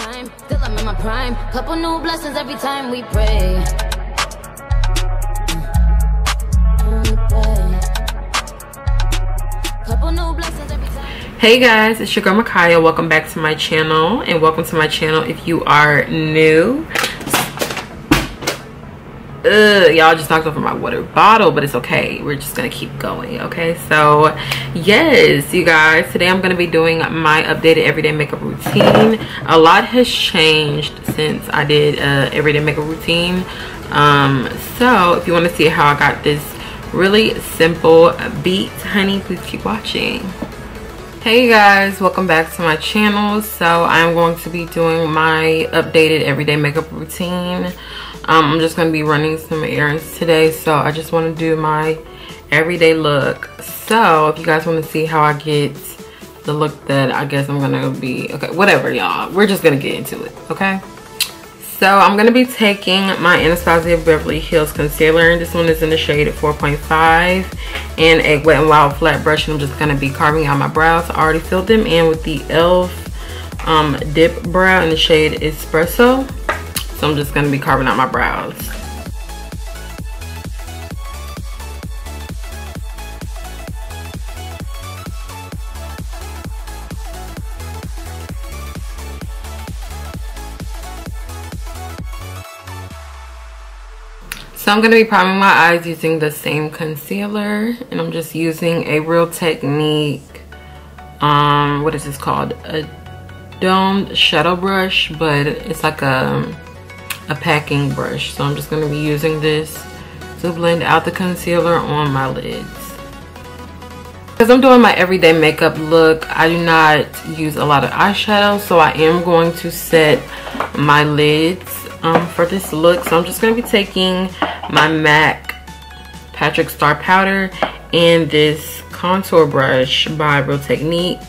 time, still I'm in my prime. Couple new blessings every time we pray. Couple new blessings every time. Hey guys, it's your girl Makaya. Welcome back to my channel, and welcome to my channel if you are new. Y'all just knocked over my water bottle, but it's okay. We're just gonna keep going. Okay, so yes, you guys, today I'm gonna be doing my updated everyday makeup routine. A lot has changed since I did everyday makeup routine. So if you want to see how I got this really simple beat, honey, please keep watching. Hey guys, welcome back to my channel. So I'm going to be doing my updated everyday makeup routine. I'm just going to be running some errands today, so I just want to do my everyday look. So if you guys want to see how I get the look that I guess I'm going to be, okay, whatever y'all, we're just going to get into it, okay? So I'm going to be taking my Anastasia Beverly Hills concealer, and this one is in the shade 4.5, and a Wet n Wild flat brush, and I'm just going to be carving out my brows. I already filled them in with the e.l.f. Dip Brow in the shade Espresso. So I'm just going to be carving out my brows. So I'm going to be priming my eyes using the same concealer, and I'm just using a Real Technique, what is this called? A domed shadow brush, but it's like a packing brush. So I'm just going to be using this to blend out the concealer on my lids. Because I'm doing my everyday makeup look, I do not use a lot of eyeshadow, so I am going to set my lids for this look. So I'm just going to be taking my MAC Patrick Starr powder and this contour brush by Real Technique,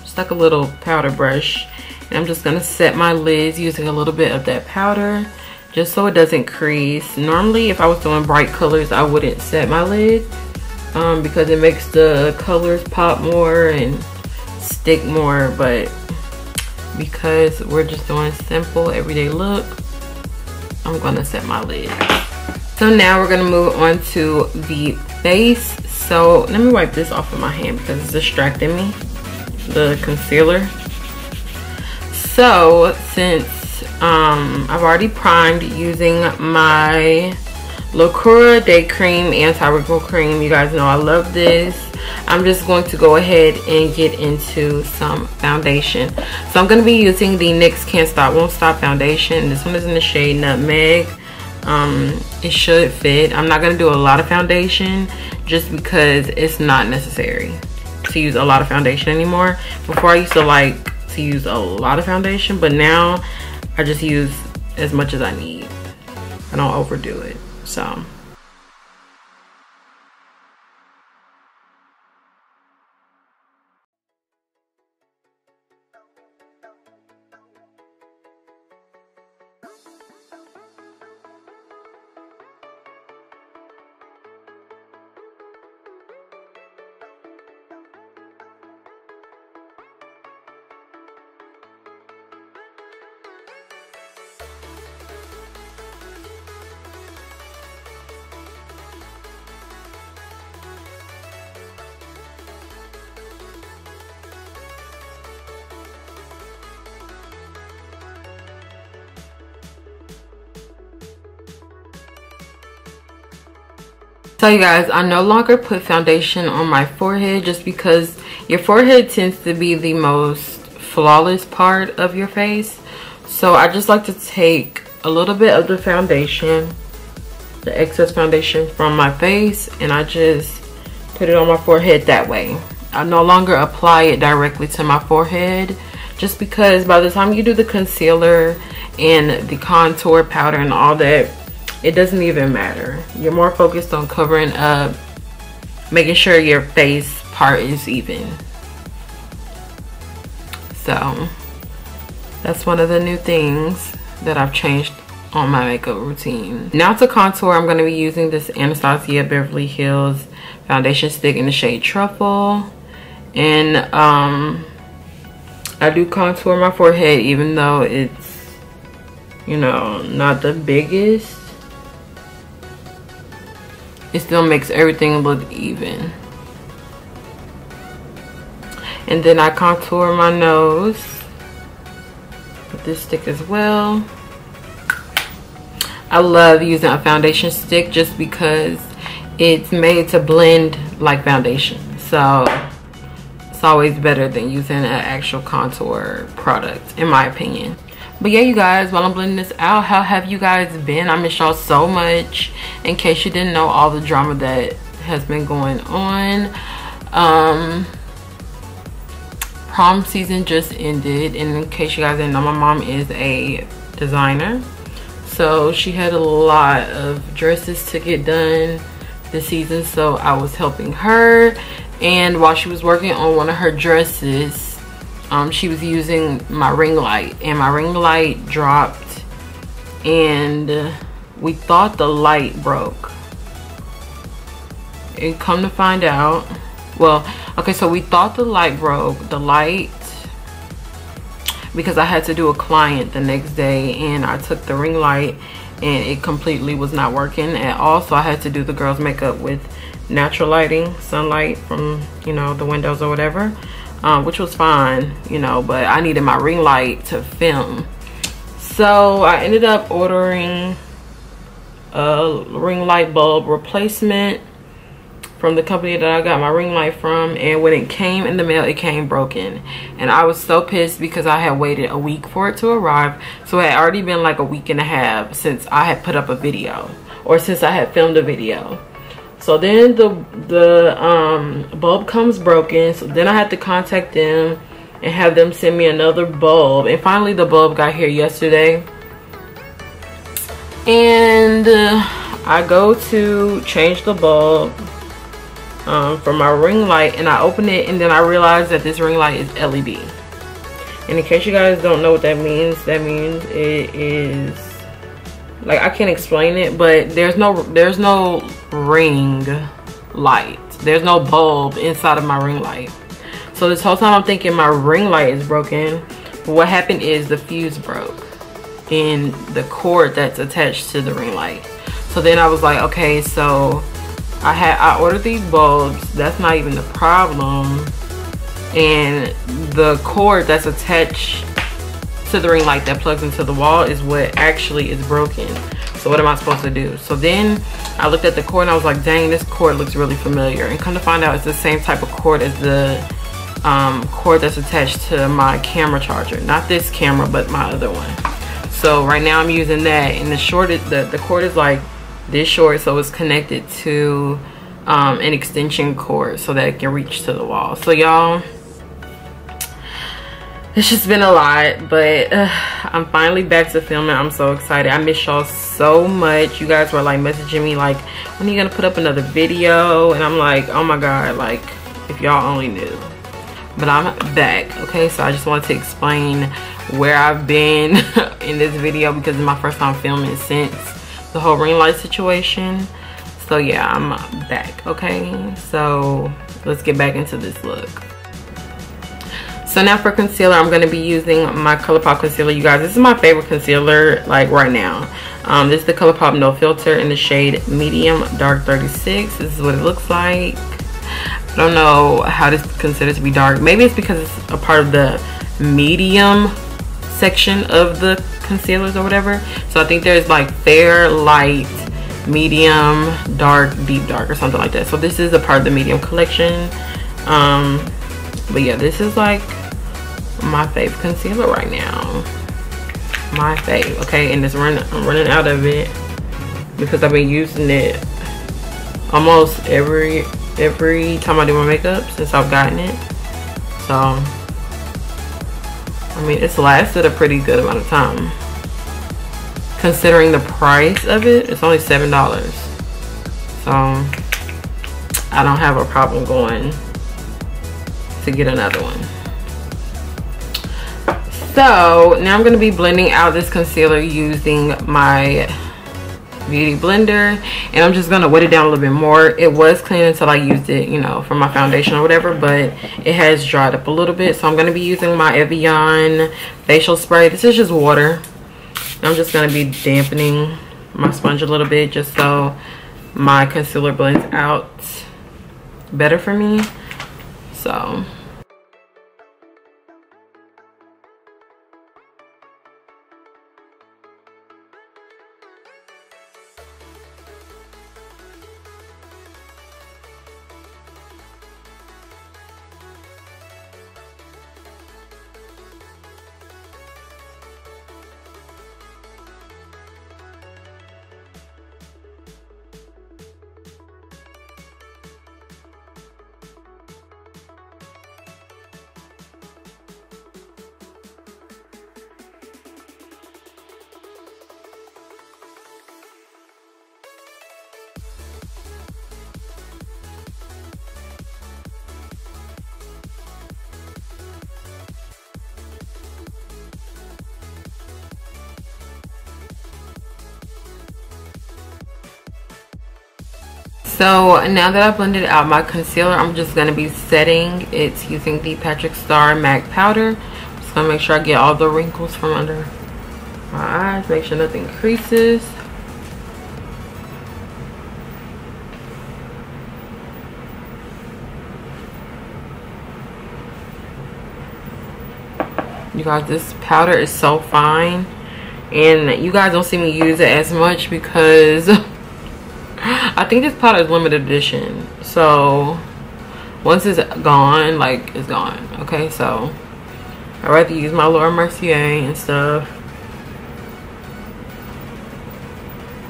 just like a little powder brush, and I'm just going to set my lids using a little bit of that powder just so it doesn't crease. Normally if I was doing bright colors I wouldn't set my lid because it makes the colors pop more and stick more, but because we're just doing simple everyday look, I'm gonna set my lid. So now we're gonna move on to the face. So let me wipe this off of my hand because it's distracting me, the concealer. So since I've already primed using my LACURA Day Cream Anti-Wrinkle Cream, you guys know I love this. I'm just going to go ahead and get into some foundation. So I'm going to be using the NYX Can't Stop Won't Stop foundation. This one is in the shade Nutmeg. It should fit. I'm not going to do a lot of foundation just because it's not necessary to use a lot of foundation anymore. Before I used to like to use a lot of foundation, but now I just use as much as I need. I don't overdo it. So you guys, I no longer put foundation on my forehead just because your forehead tends to be the most flawless part of your face. So I just like to take a little bit of the foundation, the excess foundation from my face, and I just put it on my forehead that way. I no longer apply it directly to my forehead just because by the time you do the concealer and the contour powder and all that, it doesn't even matter. You're more focused on covering up, making sure your face part is even. So that's one of the new things that I've changed on my makeup routine. Now to contour, I'm going to be using this Anastasia Beverly Hills foundation stick in the shade Truffle. And I do contour my forehead, even though it's, you know, not the biggest. It still makes everything look even. And then I contour my nose with this stick as well. I love using a foundation stick just because it's made to blend like foundation. So it's always better than using an actual contour product, in my opinion. But yeah, you guys, while I'm blending this out, how have you guys been? I miss y'all so much. In case you didn't know all the drama that has been going on. Prom season just ended, and in case you guys didn't know, my mom is a designer. So she had a lot of dresses to get done this season, so I was helping her. And while she was working on one of her dresses, she was using my ring light, and my ring light dropped, and we thought the light broke. And come to find out, well, okay, so we thought the light broke. The light, because I had to do a client the next day, and I took the ring light and it completely was not working at all. So I had to do the girl's makeup with natural lighting, sunlight from, you know, the windows or whatever, which was fine, you know, but I needed my ring light to film. So I ended up ordering a ring light bulb replacement from the company that I got my ring light from, and when it came in the mail, it came broken. And I was so pissed because I had waited a week for it to arrive. So it had already been like a week and a half since I had put up a video, or since I had filmed a video. So then the bulb comes broken, so then I had to contact them and have them send me another bulb. And finally the bulb got here yesterday, and I go to change the bulb for my ring light, and I open it, and then I realize that this ring light is LED. And in case you guys don't know what that means it is, like, I can't explain it, but there's no ring light, there's no bulb inside of my ring light. So this whole time I'm thinking my ring light is broken, but what happened is the fuse broke in the cord that's attached to the ring light. So then I was like, okay, so I ordered these bulbs, that's not even the problem, and the cord that's attached to the ring light that plugs into the wall is what actually is broken. So what am I supposed to do? So then I looked at the cord and I was like, dang, this cord looks really familiar. And come to find out, it's the same type of cord as the cord that's attached to my camera charger. Not this camera, but my other one. So right now I'm using that, and the cord is like this short, so it's connected to an extension cord so that it can reach to the wall. So y'all, it's just been a lot, but I'm finally back to filming. I'm so excited. I miss y'all so much. You guys were like messaging me like, when are you gonna put up another video? And I'm like, oh my god, like, if y'all only knew. But I'm back, okay? So I just wanted to explain where I've been in this video, because it's my first time filming since the whole ring light situation. So yeah, I'm back, okay? So let's get back into this look. So now for concealer, I'm going to be using my ColourPop concealer. You guys, this is my favorite concealer like right now. This is the ColourPop No Filter in the shade Medium Dark 36. This is what it looks like. I don't know how this is considered to be dark. Maybe it's because it's a part of the medium section of the concealers or whatever. So I think there's like fair, light, medium, dark, deep dark, or something like that. So this is a part of the medium collection. But yeah, this is like my fave concealer right now. My fave, okay? And I'm running out of it because I've been using it almost every time I do my makeup since I've gotten it. So I mean, it's lasted a pretty good amount of time. Considering the price of it, it's only $7. So I don't have a problem going to get another one. So now I'm going to be blending out this concealer using my beauty blender, and I'm just gonna wet it down a little bit more. It was clean until I used it, you know, for my foundation or whatever, but it has dried up a little bit. So I'm gonna be using my Evian facial spray. This is just water. I'm just gonna be dampening my sponge a little bit just so my concealer blends out better for me. So now that I blended out my concealer, I'm just going to be setting it using the Starr MAC powder. Just going to make sure I get all the wrinkles from under my eyes, make sure nothing creases. You guys, this powder is so fine, and you guys don't see me use it as much because I think this powder is limited edition, so once it's gone, like, it's gone. Okay, so I'd rather use my Laura Mercier and stuff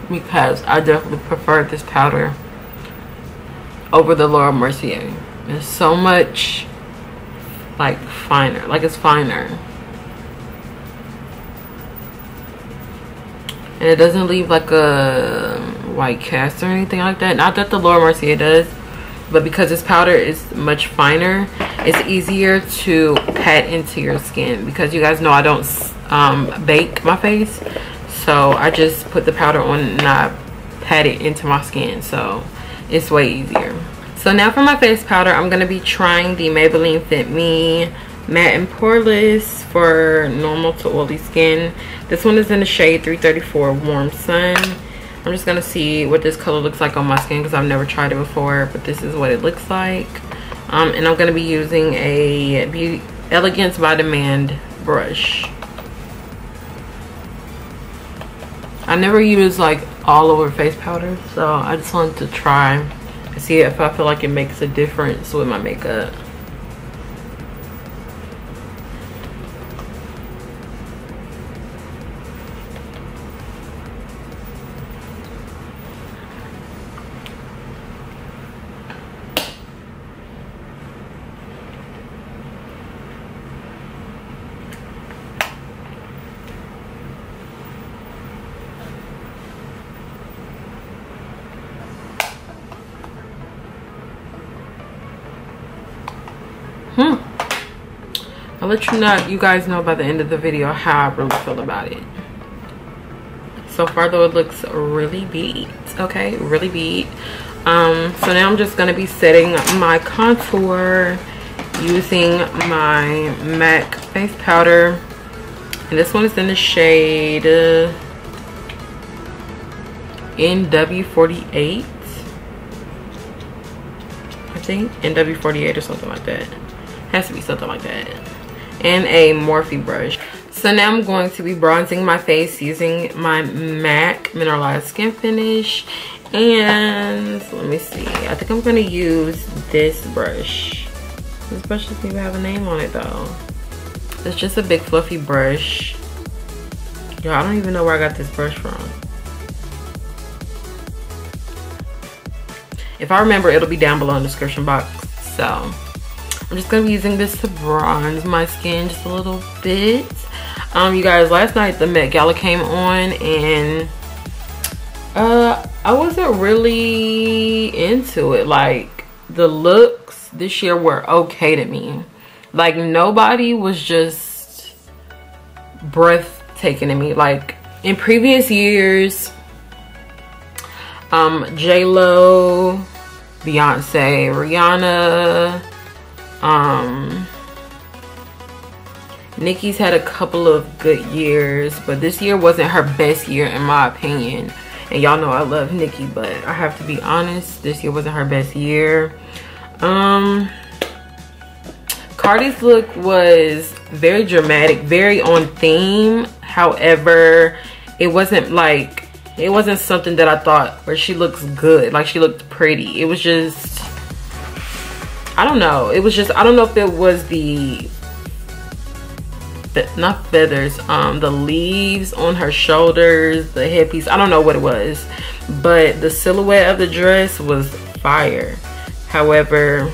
because I definitely prefer this powder over the Laura Mercier. It's so much like finer, like it's finer, and it doesn't leave like a white cast or anything like that. Not that the Laura Mercier does, but because this powder is much finer, it's easier to pat into your skin, because you guys know I don't bake my face, so I just put the powder on and I pat it into my skin, so it's way easier. So now for my face powder, I'm going to be trying the Maybelline Fit Me Matte and Poreless for normal to oily skin. This one is in the shade 334 Warm Sun. I'm just gonna see what this color looks like on my skin because I've never tried it before, but this is what it looks like. And I'm gonna be using a Beauty Elegance by Demand brush. I never use like all over face powder, so I just wanted to try and see if I feel like it makes a difference with my makeup. I'll let you guys know by the end of the video how I really feel about it. So far though, it looks really beat. Okay, really beat. So now I'm just gonna be setting my contour using my MAC face powder, and this one is in the shade NW48, I think, NW48 or something like that. Has to be something like that. And a Morphe brush. So now I'm going to be bronzing my face using my MAC Mineralize Skin Finish. And let me see, I think I'm gonna use this brush. This brush doesn't even have a name on it though. It's just a big fluffy brush. Yo, I don't even know where I got this brush from. If I remember, it'll be down below in the description box. So I'm just gonna be using this to bronze my skin just a little bit. You guys, last night the Met Gala came on, and I wasn't really into it. Like, the looks this year were okay to me. Like, nobody was just breathtaking to me. Like, in previous years, J-Lo, Beyonce, Rihanna, Nicki's had a couple of good years, but this year wasn't her best year in my opinion. And y'all know I love Nicki, but I have to be honest, this year wasn't her best year. Cardi's look was very dramatic, very on theme. However, it wasn't something that I thought where she looks good, like she looked pretty. It was just, I don't know. It was just, I don't know if it was not feathers, the leaves on her shoulders, the headpiece. I don't know what it was, but the silhouette of the dress was fire. However,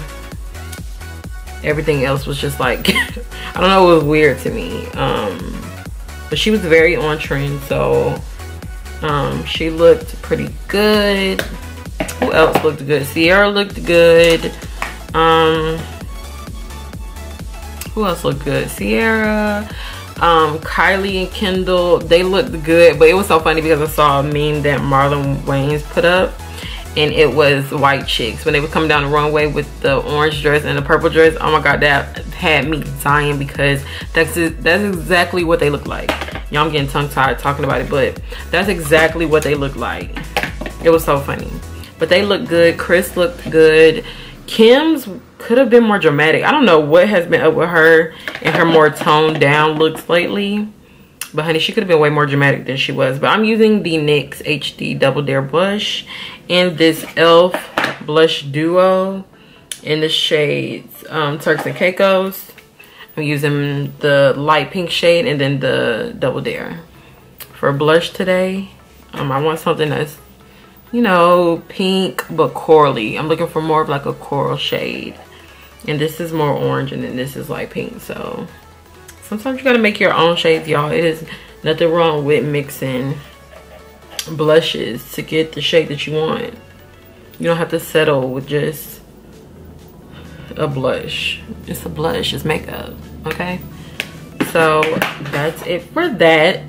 everything else was just like, I don't know, it was weird to me. But she was very on trend, so she looked pretty good. Who else looked good? Sierra looked good. Who else looked good? Sierra, Kylie and Kendall, they looked good. But it was so funny because I saw a meme that Marlon Wayans put up, and it was white chicks when they would come down the runway with the orange dress and the purple dress. Oh my god, that had me dying because that's exactly what they look like. Y'all, I'm getting tongue tied talking about it, but that's exactly what they look like. It was so funny. But they looked good. Chris looked good. Kim's could have been more dramatic. I don't know what has been up with her and her more toned down looks lately. But honey, she could have been way more dramatic than she was. But I'm using the NYX HD Double Dare blush and this e.l.f. blush duo in the shades Turks and Cacos. I'm using the light pink shade and then the Double Dare. For blush today, I want something that's, you know, pink but corally. I'm looking for more of like a coral shade. And this is more orange and then this is light pink. So sometimes you gotta make your own shades, y'all. It is nothing wrong with mixing blushes to get the shade that you want. You don't have to settle with just a blush. It's a blush, it's makeup, okay? So that's it for that.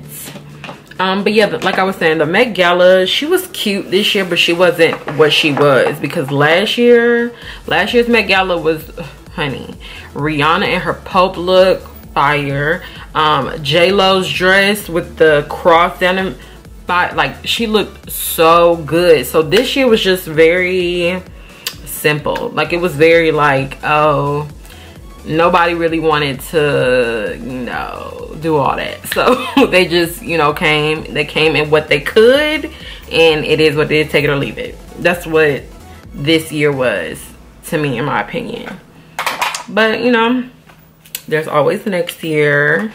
But yeah, like I was saying, the Met Gala, she was cute this year, but she wasn't what she was, because last year's Met Gala was, honey, Rihanna and her Pope look, fire. J-Lo's dress with the cross down the, like, she looked so good. So this year was just very simple. Like, it was very like, oh, nobody really wanted to, you know, do all that. So they just, you know, came in what they could, and it is what it is, take it or leave it. That's what this year was to me, in my opinion. But, you know, there's always the next year.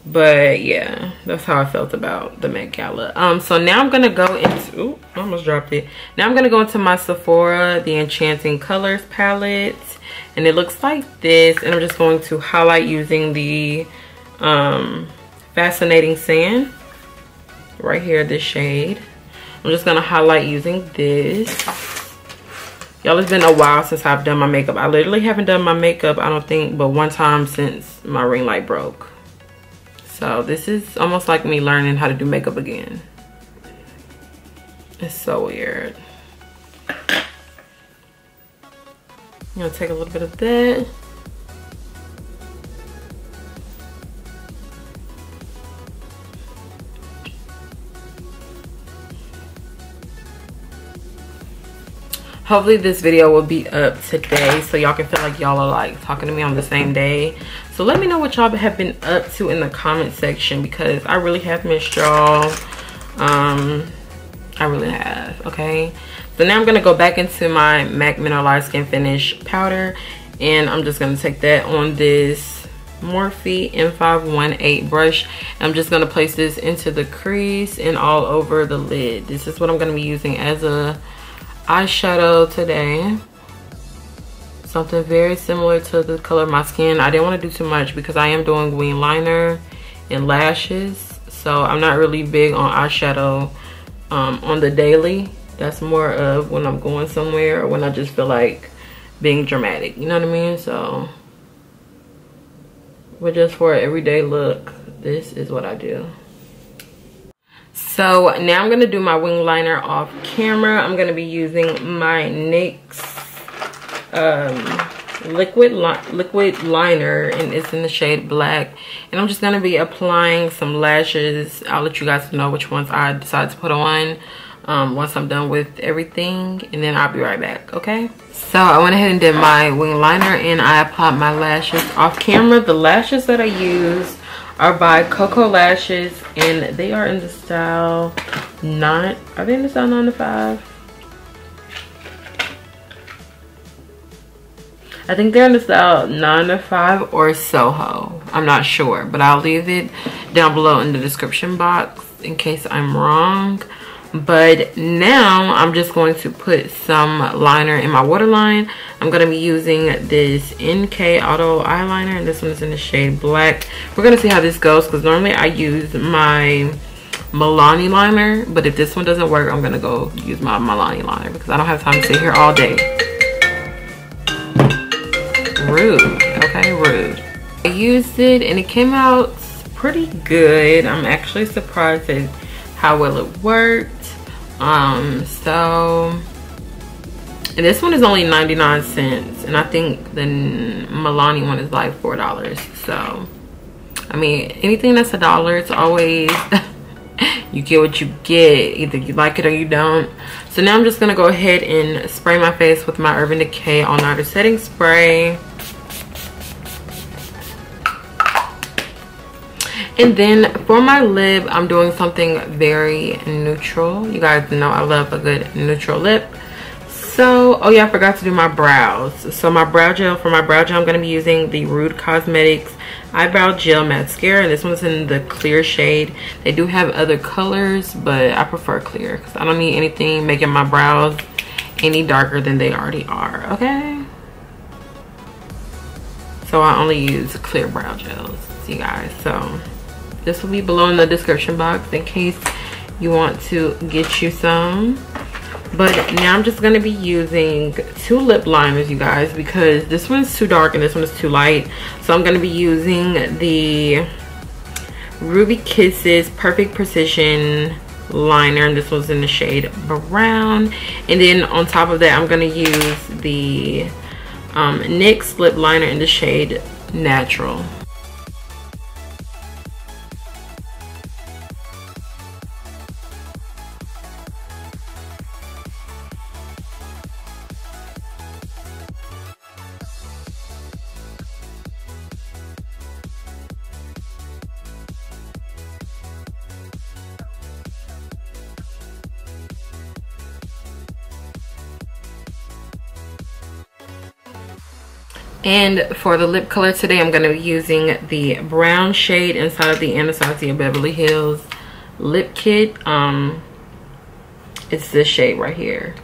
But yeah, that's how I felt about the Met Gala. So now I'm gonna go into, ooh, I almost dropped it. Now I'm gonna go into my Sephora, the Enchanting Colors palette, and it looks like this. And I'm just going to highlight using the Fascinating Sand right here, this shade. I'm just gonna highlight using this. Y'all, it's been a while since I've done my makeup. I literally haven't done my makeup, I don't think, but one time since my ring light broke. So this is almost like me learning how to do makeup again. It's so weird. I'm gonna take a little bit of that. Hopefully this video will be up today so y'all can feel like y'all are like talking to me on the same day. So let me know what y'all have been up to in the comment section, because I really have missed y'all. I really have, okay? So now I'm gonna go back into my MAC Mineralize Skin Finish powder, and I'm just gonna take that on this Morphe M518 brush. I'm just gonna place this into the crease and all over the lid. This is what I'm gonna be using as a eyeshadow today. Something very similar to the color of my skin. I didn't want to do too much because I am doing wing liner and lashes, so I'm not really big on eyeshadow on the daily. That's more of when I'm going somewhere or when I just feel like being dramatic, you know what I mean? So, but just for an everyday look, this is what I do. So now I'm gonna do my wing liner off camera. I'm gonna be using my NYX liquid liner, and it's in the shade black. And I'm just gonna be applying some lashes. I'll let you guys know which ones I decide to put on once I'm done with everything, and then I'll be right back. Okay, so I went ahead and did my wing liner, and I applied my lashes off camera. The lashes that I used are by KOKO lashes, and they are in the style 9. Are they in the style 9 to 5? I think they're in the style 9 to 5 or Soho. I'm not sure, but I'll leave it down below in the description box in case I'm wrong. But now I'm just going to put some liner in my waterline. I'm going to be using this NK Auto eyeliner, and this one is in the shade black. We're going to see how this goes, because normally I use my Maybelline liner, but if this one doesn't work, I'm going to go use my Maybelline liner because I don't have time to sit here all day. Rude. Okay, rude. I used it and it came out pretty good. I'm actually surprised at how well it worked. And this one is only 99 cents, and I think the Milani one is like $4. So I mean, anything that's $1, it's always you get what you get. Either you like it or you don't. So now I'm just gonna go ahead and spray my face with my Urban Decay All Nighter setting spray. And then for my lip, I'm doing something very neutral. You guys know I love a good neutral lip. So, oh yeah, I forgot to do my brows. So my brow gel, for my brow gel, I'm going to be using the Rouge Cosmetics Eyebrow Gel Mascara. And this one's in the clear shade. They do have other colors, but I prefer clear because I don't need anything making my brows any darker than they already are, okay? So I only use clear brow gels, you guys. So this will be below in the description box in case you want to get you some. But now I'm just going to be using 2 lip liners, you guys, because this one's too dark and this one is too light. So I'm going to be using the Ruby Kisses Perfect Precision liner, and this one's in the shade brown. And then on top of that, I'm going to use the NYX lip liner in the shade Natural. And for the lip color today, I'm going to be using the brown shade inside of the Anastasia Beverly Hills lip kit. It's this shade right here.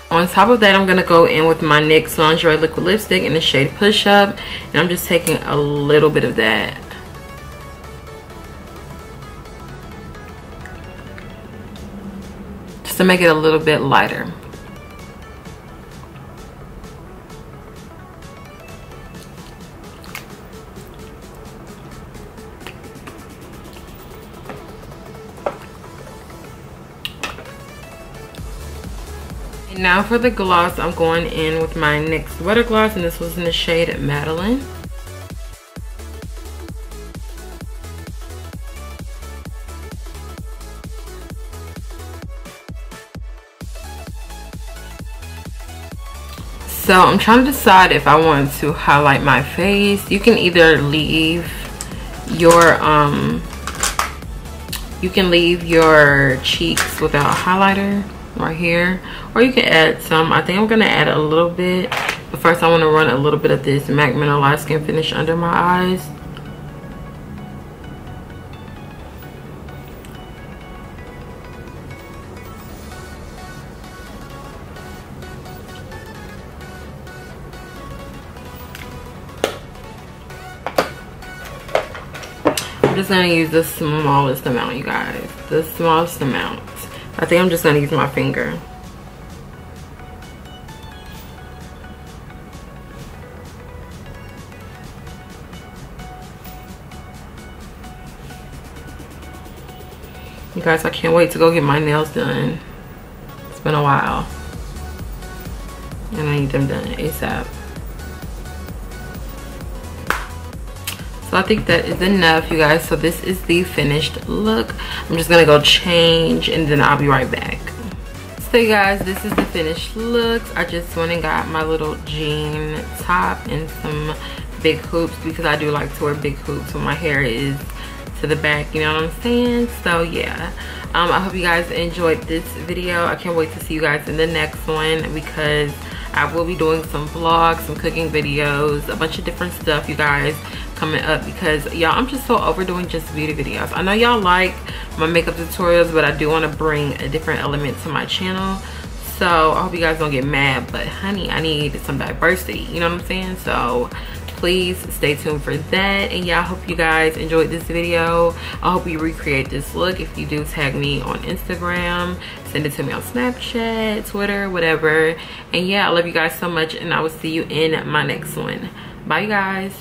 On top of that, I'm going to go in with my NYX Lingerie Liquid Lipstick in the shade Push Up. And I'm just taking a little bit of that. Just to make it a little bit lighter. Now for the gloss, I'm going in with my NYX Butter Gloss, and this was in the shade Madeline. So I'm trying to decide if I want to highlight my face. You can either leave your cheeks without a highlighter right here, or you can add some. I think I'm gonna add a little bit, but first I want to run a little bit of this MAC Mineralize Skin Finish under my eyes. just gonna use the smallest amount, you guys. The smallest amount. I think I'm just gonna use my finger. You guys, I can't wait to go get my nails done. It's been a while. And I need them done ASAP. So I think that is enough, you guys. So this is the finished look. I'm just gonna go change and then I'll be right back. So you guys, this is the finished look. I just went and got my little jean top and some big hoops because I do like to wear big hoops when my hair is to the back, you know what I'm saying? So yeah, I hope you guys enjoyed this video. I can't wait to see you guys in the next one because I will be doing some vlogs, some cooking videos, a bunch of different stuff, you guys, coming up because y'all, I'm just so overdoing just beauty videos. I know y'all like my makeup tutorials, but I do want to bring a different element to my channel. So I hope you guys don't get mad, but honey, I need some diversity, you know what I'm saying? So please stay tuned for that. And yeah, I hope you guys enjoyed this video. I hope you recreate this look. If you do, tag me on Instagram, send it to me on Snapchat, Twitter, whatever. And yeah, I love you guys so much and I will see you in my next one. Bye, you guys.